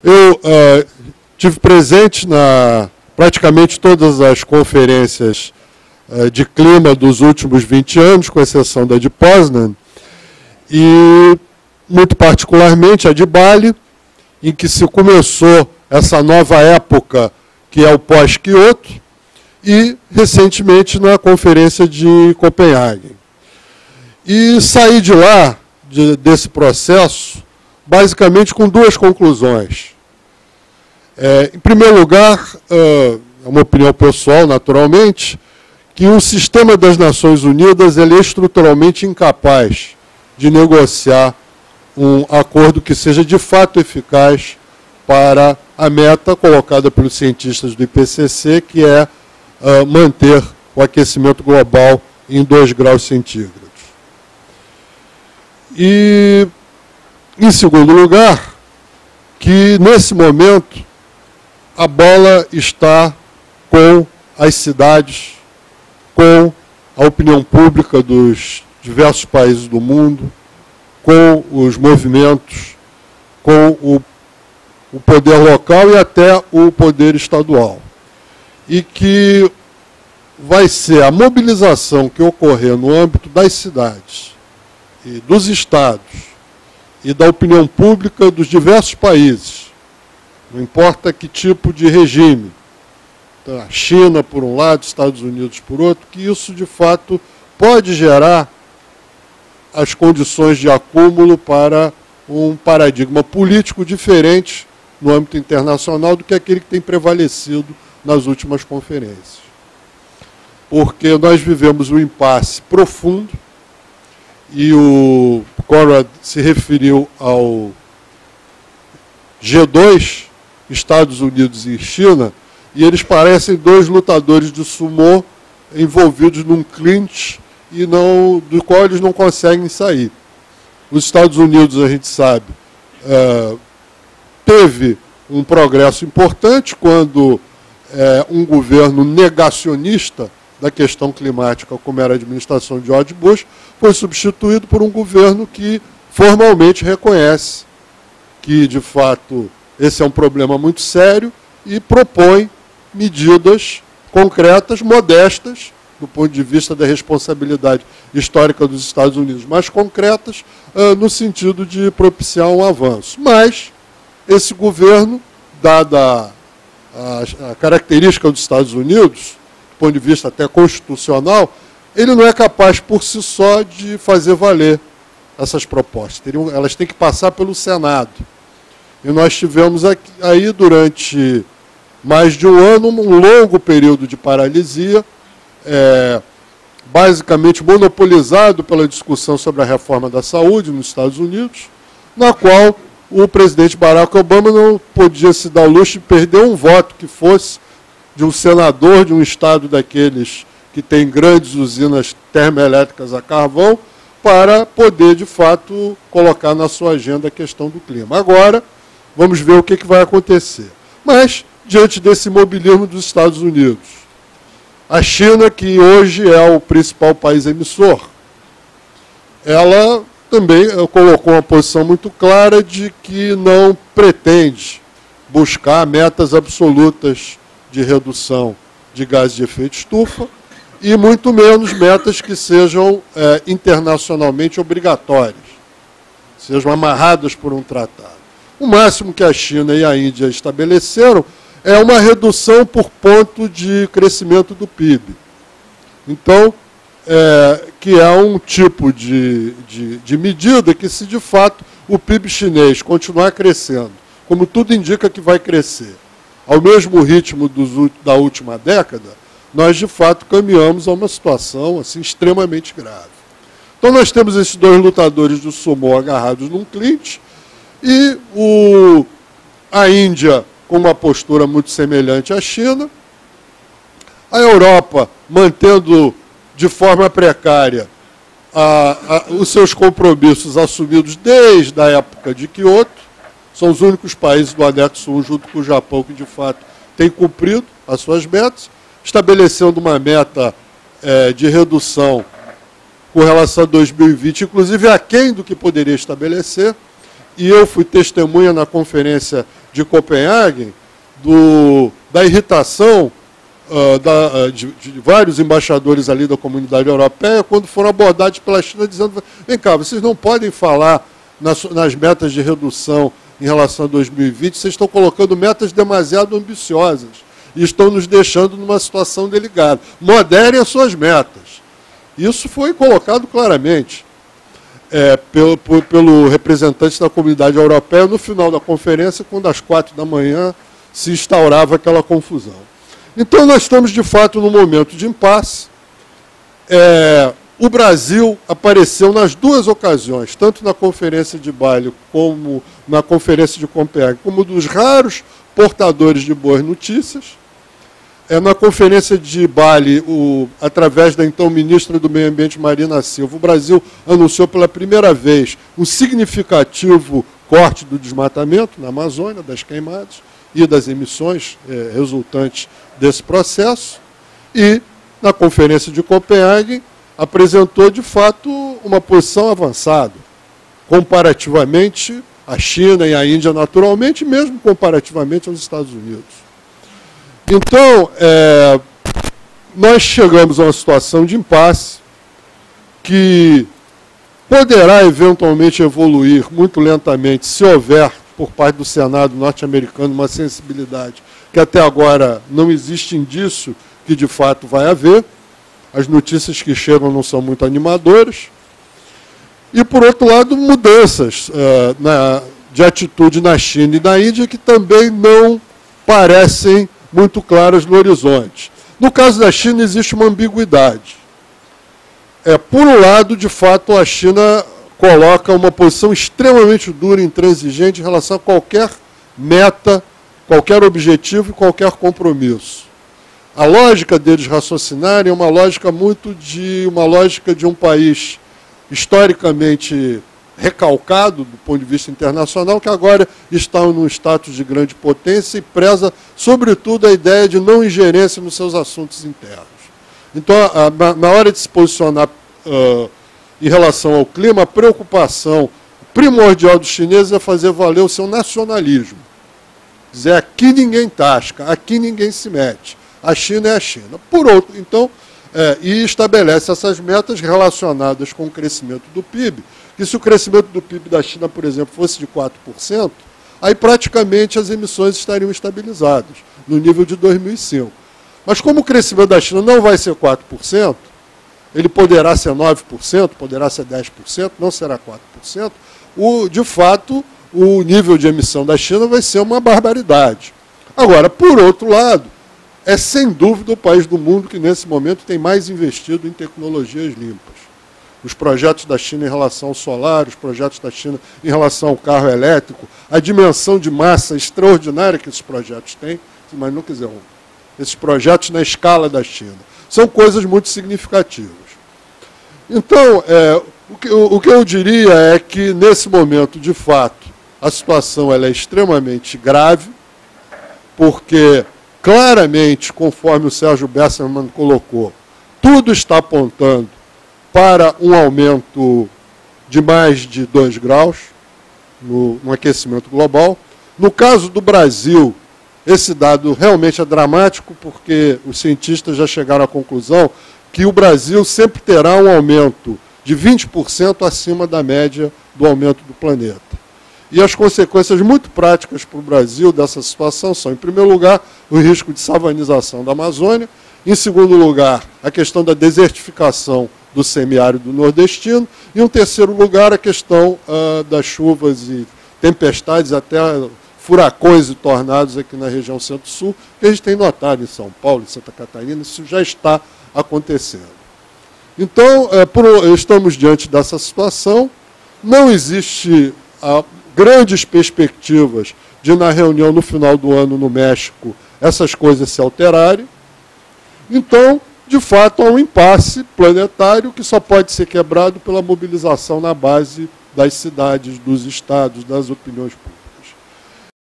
Eu tive presente na praticamente todas as conferências de clima dos últimos 20 anos, com exceção da de Poznan, e muito particularmente a de Bali, em que se começou essa nova época, que é o pós-Kyoto, e recentemente na conferência de Copenhague. E saí de lá, desse processo, basicamente com duas conclusões. Em primeiro lugar, é uma opinião pessoal, naturalmente, que o sistema das Nações Unidas ele é estruturalmente incapaz de negociar um acordo que seja de fato eficaz para a meta colocada pelos cientistas do IPCC, que é manter o aquecimento global em 2 graus centígrados. E, em segundo lugar, que nesse momento a bola está com as cidades, com a opinião pública dos diversos países do mundo, com os movimentos, com o poder local e até o poder estadual. E que vai ser a mobilização que ocorrer no âmbito das cidades e dos estados e da opinião pública dos diversos países, não importa que tipo de regime, então, a China por um lado, Estados Unidos por outro, que isso de fato pode gerar as condições de acúmulo para um paradigma político diferente no âmbito internacional do que aquele que tem prevalecido nas últimas conferências. Porque nós vivemos um impasse profundo, e o Conrad se referiu ao G2, Estados Unidos e China, e eles parecem 2 lutadores de sumô envolvidos num clinch e do qual eles não conseguem sair. Os Estados Unidos, a gente sabe, teve um progresso importante quando um governo negacionista da questão climática, como era a administração de George Bush, foi substituído por um governo que formalmente reconhece que, de fato, esse é um problema muito sério e propõe medidas concretas, modestas, do ponto de vista da responsabilidade histórica dos Estados Unidos, mas concretas no sentido de propiciar um avanço. Mas esse governo, dada a característica dos Estados Unidos, do ponto de vista até constitucional, ele não é capaz por si só de fazer valer essas propostas. Elas têm que passar pelo Senado. E nós tivemos aí, durante mais de um ano, um longo período de paralisia, basicamente monopolizado pela discussão sobre a reforma da saúde nos Estados Unidos, na qual o presidente Barack Obama não podia se dar o luxo de perder um voto que fosse de um senador de um estado daqueles que tem grandes usinas termoelétricas a carvão, para poder, de fato, colocar na sua agenda a questão do clima. Agora, vamos ver o que vai acontecer. Mas, diante desse imobilismo dos Estados Unidos, a China, que hoje é o principal país emissor, ela também colocou uma posição muito clara de que não pretende buscar metas absolutas de redução de gases de efeito estufa e muito menos metas que sejam internacionalmente obrigatórias, sejam amarradas por um tratado. O máximo que a China e a Índia estabeleceram é uma redução por ponto de crescimento do PIB. Então, que é um tipo de medida que, se de fato o PIB chinês continuar crescendo, como tudo indica que vai crescer, ao mesmo ritmo da última década, nós de fato caminhamos a uma situação assim, extremamente grave. Então nós temos esses 2 lutadores do sumô agarrados num clinch, e a Índia com uma postura muito semelhante à China, a Europa mantendo de forma precária os seus compromissos assumidos desde a época de Kyoto. São os únicos países do anexo 1, junto com o Japão, que de fato têm cumprido as suas metas, estabelecendo uma meta de redução com relação a 2020, inclusive aquém do que poderia estabelecer. E eu fui testemunha na conferência de Copenhague, da irritação de vários embaixadores ali da comunidade europeia, quando foram abordados pela China, dizendo: vem cá, vocês não podem falar nas metas de redução em relação a 2020, vocês estão colocando metas demasiado ambiciosas e estão nos deixando numa situação delicada. Moderem as suas metas. Isso foi colocado claramente pelo representante da comunidade europeia no final da conferência, quando às 4 da manhã se instaurava aquela confusão. Então, nós estamos, de fato, num momento de impasse. O Brasil apareceu nas duas ocasiões, tanto na Conferência de Bali como na Conferência de Copenhague, como dos raros portadores de boas notícias. Na Conferência de Bali, através da então ministra do Meio Ambiente, Marina Silva, o Brasil anunciou pela primeira vez um significativo corte do desmatamento na Amazônia, das queimadas e das emissões resultantes desse processo. E, na Conferência de Copenhague, apresentou, de fato, uma posição avançada, comparativamente à China e à Índia, naturalmente, e mesmo comparativamente aos Estados Unidos. Então, nós chegamos a uma situação de impasse que poderá eventualmente evoluir muito lentamente, se houver, por parte do Senado norte-americano, uma sensibilidade que até agora não existe indício que de fato vai haver. As notícias que chegam não são muito animadoras. E, por outro lado, mudanças de atitude na China e na Índia que também não parecem muito claras no horizonte. No caso da China, existe uma ambiguidade. Por um lado, de fato, a China coloca uma posição extremamente dura e intransigente em relação a qualquer meta, qualquer objetivo e qualquer compromisso. A lógica deles raciocinarem é uma lógica de um país historicamente recalcado do ponto de vista internacional, que agora está num status de grande potência e preza, sobretudo, a ideia de não ingerência nos seus assuntos internos. Então, na hora de se posicionar em relação ao clima, a preocupação primordial dos chineses é fazer valer o seu nacionalismo. Dizer, aqui ninguém tasca, aqui ninguém se mete. A China é a China. Por outro, então, e estabelece essas metas relacionadas com o crescimento do PIB, que se o crescimento do PIB da China, por exemplo, fosse de 4%, aí praticamente as emissões estariam estabilizadas, no nível de 2005. Mas como o crescimento da China não vai ser 4%, ele poderá ser 9%, poderá ser 10%, não será 4%, de fato, o nível de emissão da China vai ser uma barbaridade. Agora, por outro lado, é sem dúvida o país do mundo que nesse momento tem mais investido em tecnologias limpas. Os projetos da China em relação ao solar, os projetos da China em relação ao carro elétrico, a dimensão de massa extraordinária que esses projetos têm, mas não quiser esses projetos na escala da China. São coisas muito significativas. Então, o que eu diria é que, nesse momento, de fato, a situação ela é extremamente grave, porque, claramente, conforme o Sérgio Bessermann colocou, tudo está apontando para um aumento de mais de 2 graus no aquecimento global. No caso do Brasil, esse dado realmente é dramático, porque os cientistas já chegaram à conclusão que o Brasil sempre terá um aumento de 20% acima da média do aumento do planeta. E as consequências muito práticas para o Brasil dessa situação são, em primeiro lugar, o risco de savanização da Amazônia, em segundo lugar, a questão da desertificação do semiárido nordestino, e, em terceiro lugar, a questão das chuvas e tempestades, até furacões e tornados aqui na região centro-sul, que a gente tem notado em São Paulo, em Santa Catarina, isso já está acontecendo. Então, estamos diante dessa situação, não existe grandes perspectivas de, na reunião no final do ano no México, essas coisas se alterarem. Então, de fato, há um impasse planetário que só pode ser quebrado pela mobilização na base das cidades, dos estados, das opiniões públicas.